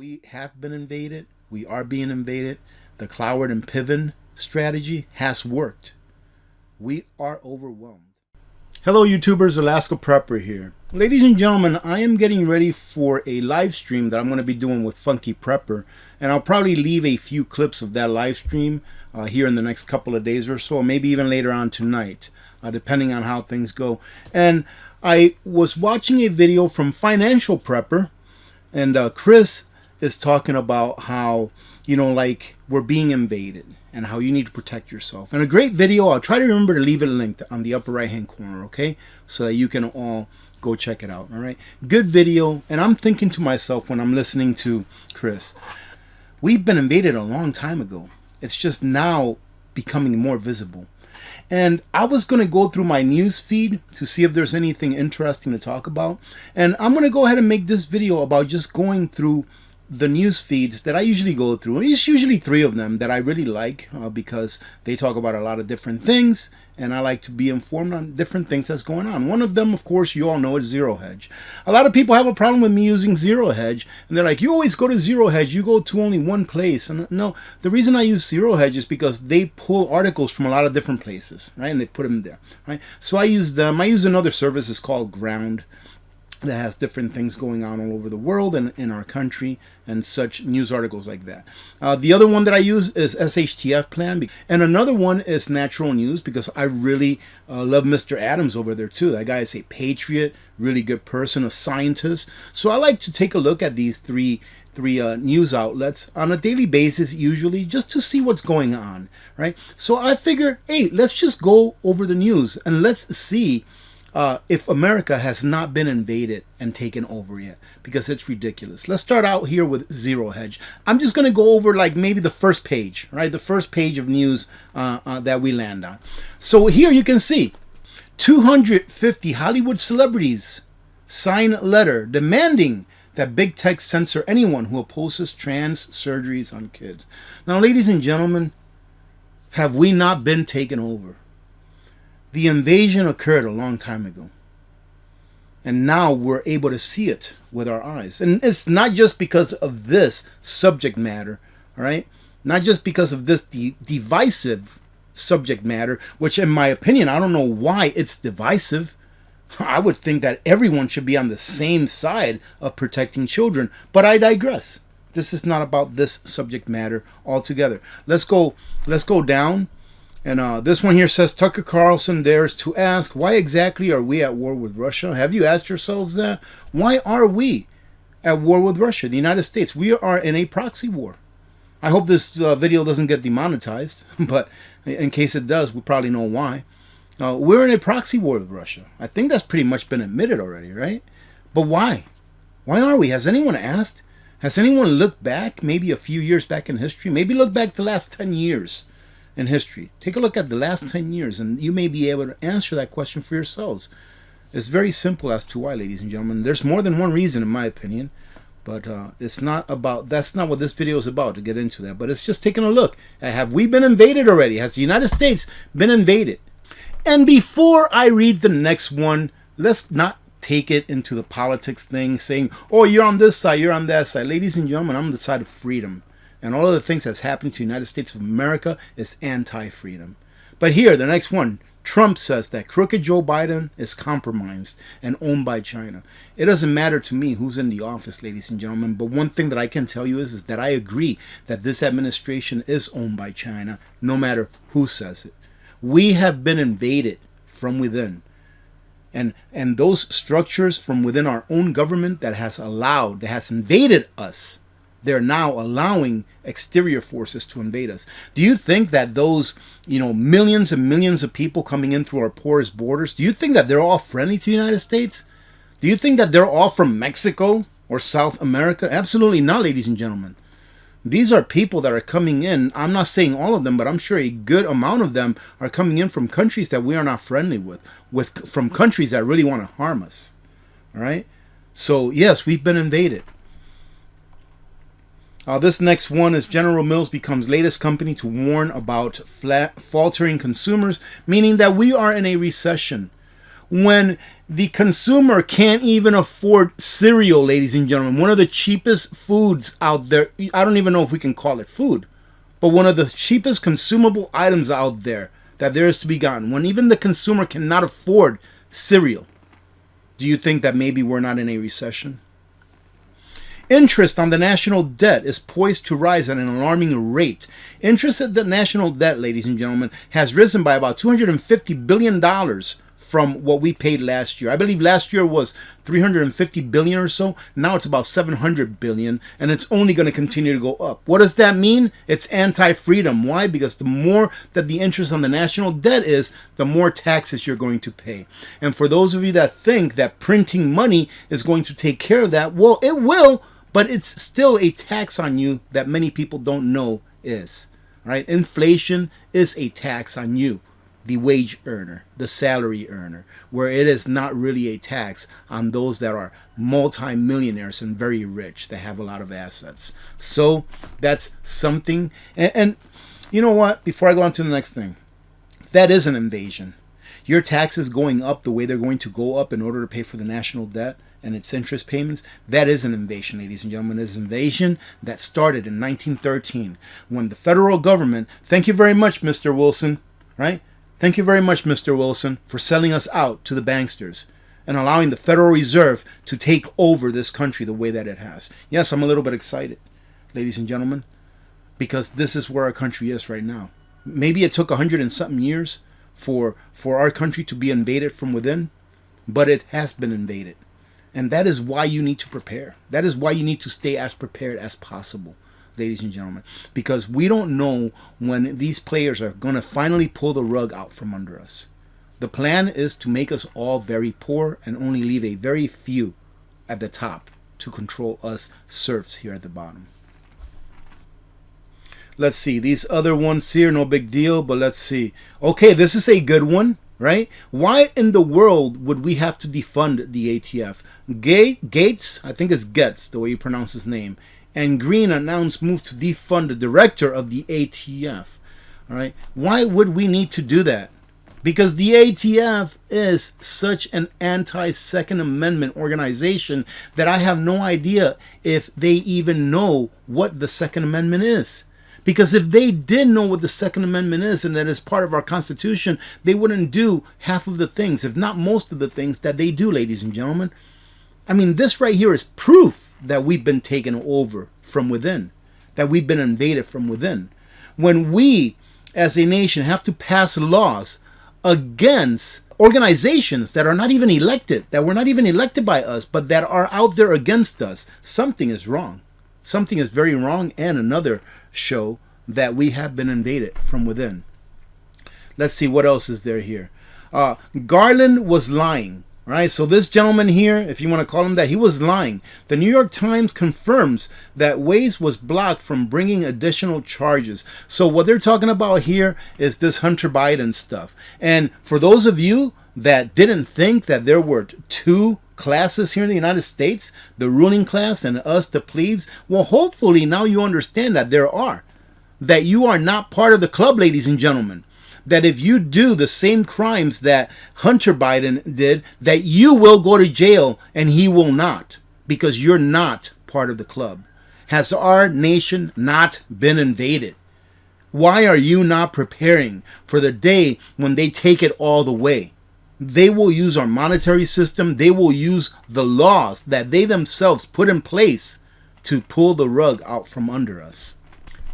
We have been invaded. We are being invaded. The Cloward and Piven strategy has worked. We are overwhelmed. Hello YouTubers, Alaska Prepper here. Ladies and gentlemen, I am getting ready for a live stream that I'm going to be doing with Funky Prepper, and I'll probably leave a few clips of that live stream here in the next couple of days or so, maybe even later on tonight, depending on how things go. And I was watching a video from Financial Prepper, and Chris is talking about how, you know, like we're being invaded and how you need to protect yourself. And a great video. I'll try to remember to leave it linked on the upper right hand corner, okay, so that you can all go check it out. All right, good video. And I'm thinking to myself when I'm listening to Chris, we've been invaded a long time ago. It's just now becoming more visible. And I was going to go through my news feed to see if there's anything interesting to talk about. And I'm going to go ahead and make this video about just going through the news feeds that I usually go through. And it's usually 3 of them that I really like because they talk about a lot of different things, and I like to be informed on different things that's going on. One of them, of course, you all know, is Zero Hedge. A lot of people have a problem with me using Zero Hedge, and they're like, you always go to Zero Hedge, you go to only one place. And no, the reason I use Zero Hedge is because they pull articles from a lot of different places, right? And they put them there, right? So I use them. I use another service, it's called Ground, that has different things going on all over the world and in our country and such news articles like that. The other one that I use is SHTF Plan, and another one is Natural News because I really love Mr. Adams over there too. That guy is a patriot, really good person, a scientist. So I like to take a look at these three news outlets on a daily basis, usually just to see what's going on, right? So I figured, hey, let's just go over the news and let's see if America has not been invaded and taken over yet, because it's ridiculous. Let's start out here with Zero Hedge. I'm just going to go over like maybe the first page, right? The first page of news that we land on. So here you can see 250 Hollywood celebrities sign letter demanding that big tech censor anyone who opposes trans surgeries on kids. Now, ladies and gentlemen, have we not been taken over? The invasion occurred a long time ago, and now we're able to see it with our eyes. And it's not just because of this subject matter, all right? Not just because of this divisive subject matter, which in my opinion, I don't know why it's divisive. I would think that everyone should be on the same side of protecting children, but I digress. This is not about this subject matter altogether. Let's go down. And this one here says, Tucker Carlson dares to ask, why exactly are we at war with Russia? Have you asked yourselves that? Why are we at war with Russia, the United States? We are in a proxy war. I hope this video doesn't get demonetized, but in case it does, we probably know why. We're in a proxy war with Russia. I think that's pretty much been admitted already, right? But why? Why are we? Has anyone asked? Has anyone looked back, maybe a few years back in history? Maybe look back the last 10 years. In history. Take a look at the last 10 years and you may be able to answer that question for yourselves. It's very simple as to why, ladies and gentlemen. There's more than one reason in my opinion, but it's not about, that's not what this video is about, to get into that, but it's just taking a look at, have we been invaded already? Has the United States been invaded? And before I read the next one, let's not take it into the politics thing, saying, oh, you're on this side, you're on that side. Ladies and gentlemen, I'm on the side of freedom. And all of the things that's happening to the United States of America is anti-freedom. But here, the next one, Trump says that crooked Joe Biden is compromised and owned by China. It doesn't matter to me who's in the office, ladies and gentlemen, but one thing that I can tell you is that I agree that this administration is owned by China, no matter who says it. We have been invaded from within. And those structures from within our own government that has invaded us, they're now allowing exterior forces to invade us. Do you think that those, millions and millions of people coming in through our porous borders, do you think that they're all friendly to the United States? Do you think that they're all from Mexico or South America? Absolutely not, ladies and gentlemen. These are people that are coming in. I'm not saying all of them, but I'm sure a good amount of them are coming in from countries that we are not friendly from countries that really want to harm us. All right? So, yes, we've been invaded. This next one is General Mills becomes latest company to warn about faltering consumers, meaning that we are in a recession. When The consumer can't even afford cereal, ladies and gentlemen. One of the cheapest foods out there. I don't even know if we can call it food, but one of the cheapest consumable items out there that there is to be gotten. When even the consumer cannot afford cereal, do you think that maybe we're not in a recession? Interest on the national debt is poised to rise at an alarming rate. Interest at the national debt, ladies and gentlemen, has risen by about $250 billion from what we paid last year. I believe last year was $350 billion or so. Now it's about $700 billion, and it's only going to continue to go up. What does that mean? It's anti-freedom. Why? Because the more that the interest on the national debt is, the more taxes you're going to pay. And for those of you that think that printing money is going to take care of that, well, it will, but it's still a tax on you that many people don't know is. Right? Inflation is a tax on you, the wage earner, the salary earner, where it is not really a tax on those that are multi-millionaires and very rich, that have a lot of assets. So that's something. And you know what? Before I go on to the next thing, that is an invasion. Your taxes going up the way they're going to go up in order to pay for the national debt and its interest payments, that is an invasion, ladies and gentlemen. It is an invasion that started in 1913 when the federal government, thank you very much, Mr. Wilson, right? Thank you very much, Mr. Wilson, for selling us out to the banksters and allowing the Federal Reserve to take over this country the way that it has. Yes, I'm a little bit excited, ladies and gentlemen, because this is where our country is right now. Maybe it took 100 and something years for our country to be invaded from within, but it has been invaded. And that is why you need to prepare. That is why you need to stay as prepared as possible, ladies and gentlemen, because we don't know when these players are going to finally pull the rug out from under us. The plan is to make us all very poor and only leave a very few at the top to control us serfs here at the bottom. Let's see. These other ones here, no big deal, but let's see. Okay, this is a good one, right? Why in the world would we have to defund the ATF? Gates, I think it's Getz, the way you pronounce his name, and Green announced move to defund the director of the ATF. All right, why would we need to do that? Because the ATF is such an anti-Second Amendment organization that I have no idea if they even know what the Second Amendment is. Because if they did know what the Second Amendment is and that is part of our Constitution, they wouldn't do half of the things, if not most of the things that they do, ladies and gentlemen. I mean, this right here is proof that we've been taken over from within, that we've been invaded from within. When we, as a nation, have to pass laws against organizations that are not even elected, that were not even elected by us, but that are out there against us, something is wrong. Something is very wrong, and another show that we have been invaded from within. Let's see what else is there here. Garland was lying. Right, so this gentleman here, if you want to call him that, he was lying. The New York Times confirms that Waze was blocked from bringing additional charges. So what they're talking about here is this Hunter Biden stuff. And for those of you that didn't think that there were two classes here in the United States, the ruling class and us, the plebes, well, hopefully now you understand that there are. That you are not part of the club, ladies and gentlemen. That if you do the same crimes that Hunter Biden did, that you will go to jail and he will not, because you're not part of the club. Has our nation not been invaded? Why are you not preparing for the day when they take it all the way? They will use our monetary system. They will use the laws that they themselves put in place to pull the rug out from under us.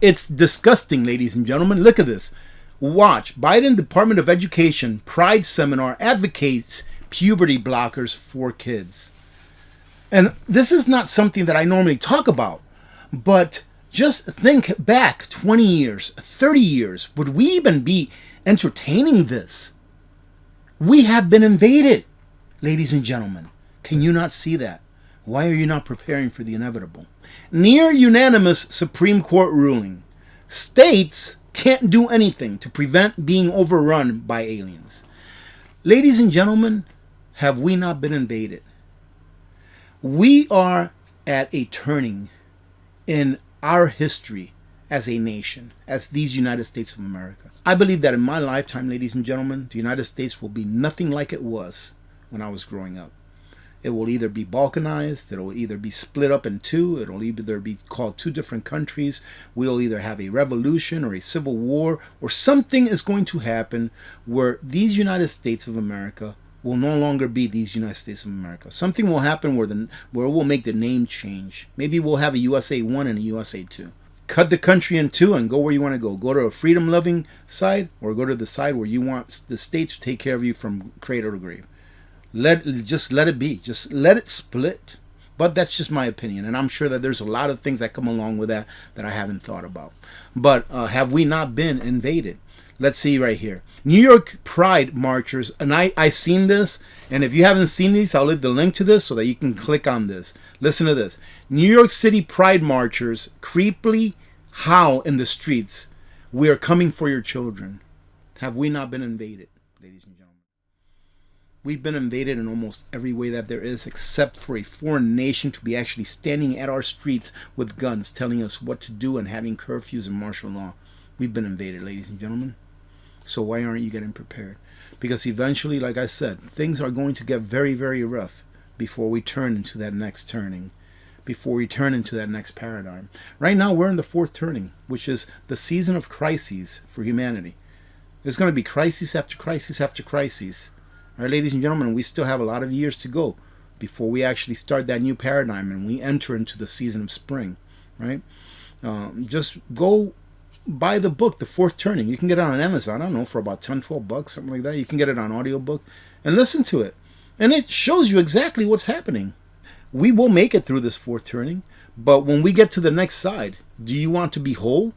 It's disgusting, ladies and gentlemen. Look at this. Watch. Biden Department of Education Pride Seminar advocates puberty blockers for kids. And this is not something that I normally talk about, but just think back 20 years, 30 years. Would we even be entertaining this? We have been invaded, ladies and gentlemen. Can you not see that? Why are you not preparing for the inevitable? Near unanimous Supreme Court ruling. States can't do anything to prevent being overrun by aliens. Ladies and gentlemen, have we not been invaded? We are at a turning in our history as a nation, as these United States of America. I believe that in my lifetime, ladies and gentlemen, the United States will be nothing like it was when I was growing up. It will either be balkanized, it will either be split up in two, it will either be called two different countries, we'll either have a revolution or a civil war, or something is going to happen where these United States of America will no longer be these United States of America. Something will happen where we'll make the name change. Maybe we'll have a USA 1 and a USA 2. Cut the country in two and go where you want to go. Go to a freedom-loving side, or go to the side where you want the state to take care of you from cradle to grave. Just let it be. Just let it split. But that's just my opinion, and I'm sure that there's a lot of things that come along with that I haven't thought about. But have we not been invaded? Let's see right here. New York Pride marchers, and I seen this, and if you haven't seen these, I'll leave the link to this so that you can click on this. Listen to this. New York City Pride marchers creepily howl in the streets. We are coming for your children. Have we not been invaded, ladies and gentlemen? We've been invaded in almost every way that there is, except for a foreign nation to be actually standing at our streets with guns, telling us what to do and having curfews and martial law. We've been invaded, ladies and gentlemen. So why aren't you getting prepared? Because eventually, like I said, things are going to get very, very rough before we turn into that next turning, before we turn into that next paradigm. Right now, we're in the fourth turning, which is the season of crises for humanity. There's going to be crisis after crisis after crisis. All right, ladies and gentlemen, we still have a lot of years to go before we actually start that new paradigm and we enter into the season of spring, right? Just go buy the book, The Fourth Turning. You can get it on Amazon, I don't know, for about $10-12, something like that. You can get it on audiobook and listen to it. And it shows you exactly what's happening. We will make it through this fourth turning, but when we get to the next side, do you want to be whole?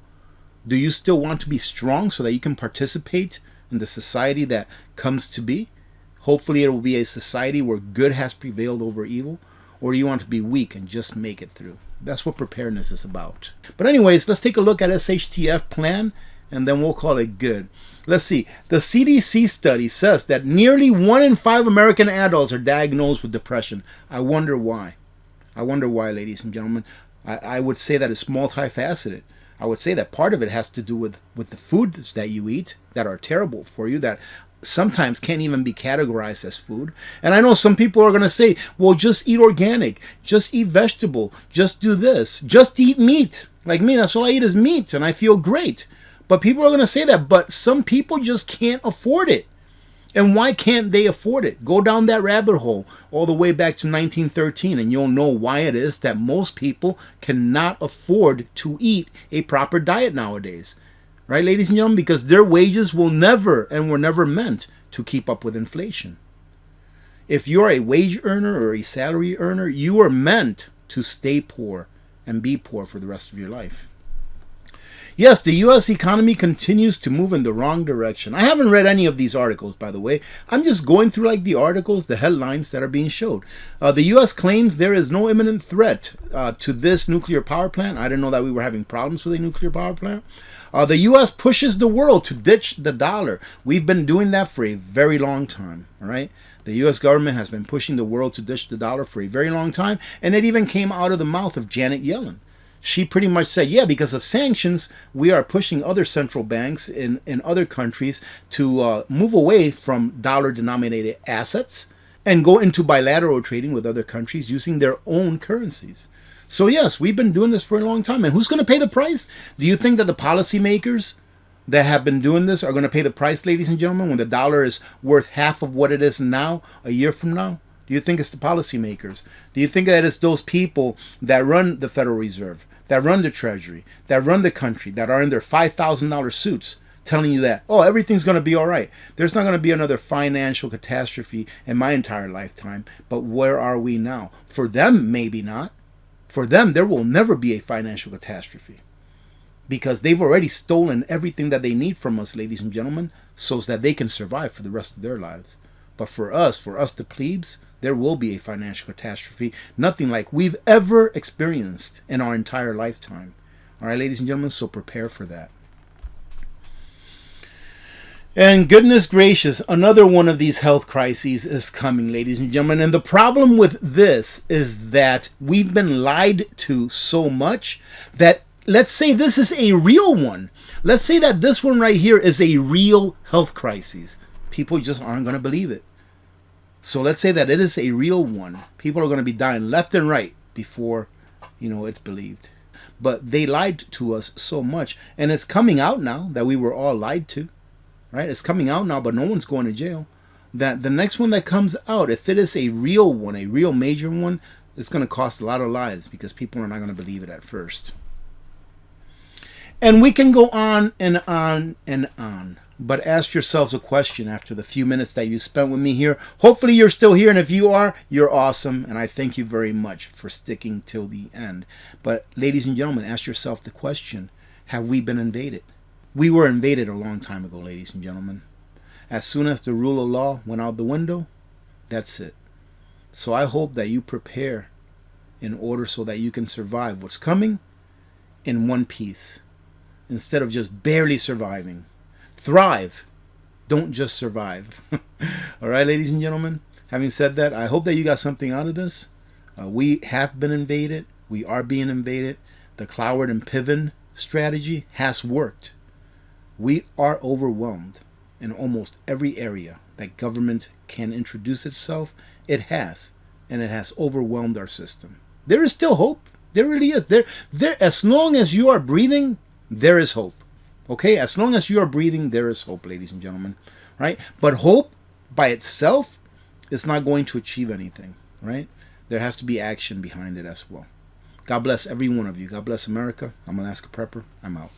Do you still want to be strong so that you can participate in the society that comes to be? Hopefully it will be a society where good has prevailed over evil. Or do you want to be weak and just make it through? That's what preparedness is about. But anyways, let's take a look at SHTF plan, and then we'll call it good. Let's see. The CDC study says that nearly 1 in 5 American adults are diagnosed with depression. I wonder why. I wonder why, ladies and gentlemen. I would say that it's multifaceted. I would say that part of it has to do with the foods that you eat that are terrible for you, that sometimes can't even be categorized as food. And I know some people are going to say, well, just eat organic, just eat vegetable, just do this, just eat meat. Like me, that's all I eat is meat, and I feel great. But people are going to say that, but some people just can't afford it. And why can't they afford it? Go down that rabbit hole all the way back to 1913, and you'll know why it is that most people cannot afford to eat a proper diet nowadays. Right, ladies and gentlemen? Because their wages will never and were never meant to keep up with inflation. If you're a wage earner or a salary earner, you are meant to stay poor and be poor for the rest of your life. Yes, the U.S. economy continues to move in the wrong direction. I haven't read any of these articles, by the way. I'm just going through like the articles, the headlines that are being showed. The U.S. claims there is no imminent threat to this nuclear power plant. I didn't know that we were having problems with a nuclear power plant. The U.S. pushes the world to ditch the dollar. We've been doing that for a very long time, all right? The U.S. government has been pushing the world to ditch the dollar for a very long time, and it even came out of the mouth of Janet Yellen. She pretty much said, yeah, because of sanctions, we are pushing other central banks in other countries to move away from dollar-denominated assets and go into bilateral trading with other countries using their own currencies. So yes, we've been doing this for a long time. And who's going to pay the price? Do you think that the policymakers that have been doing this are going to pay the price, ladies and gentlemen, when the dollar is worth half of what it is now, a year from now? Do you think it's the policymakers? Do you think that it's those people that run the Federal Reserve, that run the Treasury, that run the country, that are in their $5,000 suits, telling you that, oh, everything's going to be all right? There's not going to be another financial catastrophe in my entire lifetime. But where are we now? For them, maybe not. For them, there will never be a financial catastrophe because they've already stolen everything that they need from us, ladies and gentlemen, so that they can survive for the rest of their lives. But for us the plebes, there will be a financial catastrophe, nothing like we've ever experienced in our entire lifetime. All right, ladies and gentlemen, so prepare for that. And goodness gracious, another one of these health crises is coming, ladies and gentlemen. And the problem with this is that we've been lied to so much that, let's say this is a real one. Let's say that this one right here is a real health crisis. People just aren't going to believe it. So let's say that it is a real one. People are going to be dying left and right before, it's believed. But they lied to us so much. And it's coming out now that we were all lied to, right? It's coming out now, but no one's going to jail. That the next one that comes out, if it is a real one, a real major one, it's going to cost a lot of lives because people are not going to believe it at first. And we can go on and on and on. But ask yourselves a question after the few minutes that you spent with me here. Hopefully you're still here, and if you are, you're awesome, and I thank you very much for sticking till the end. But ladies and gentlemen, ask yourself the question, have we been invaded? We were invaded a long time ago, ladies and gentlemen. As soon as the rule of law went out the window, that's it. So I hope that you prepare in order so that you can survive what's coming in one piece, instead of just barely surviving. Thrive. Don't just survive. All right, ladies and gentlemen. Having said that, I hope that you got something out of this. We have been invaded. We are being invaded. The Cloward and Piven strategy has worked. We are overwhelmed in almost every area that government can introduce itself. It has. And it has overwhelmed our system. There is still hope. There really is. There, as long as you are breathing, there is hope. Okay, as long as you are breathing, there is hope, ladies and gentlemen, right? But hope by itself is not going to achieve anything, right? There has to be action behind it as well. God bless every one of you. God bless America. I'm Alaska Prepper. I'm out.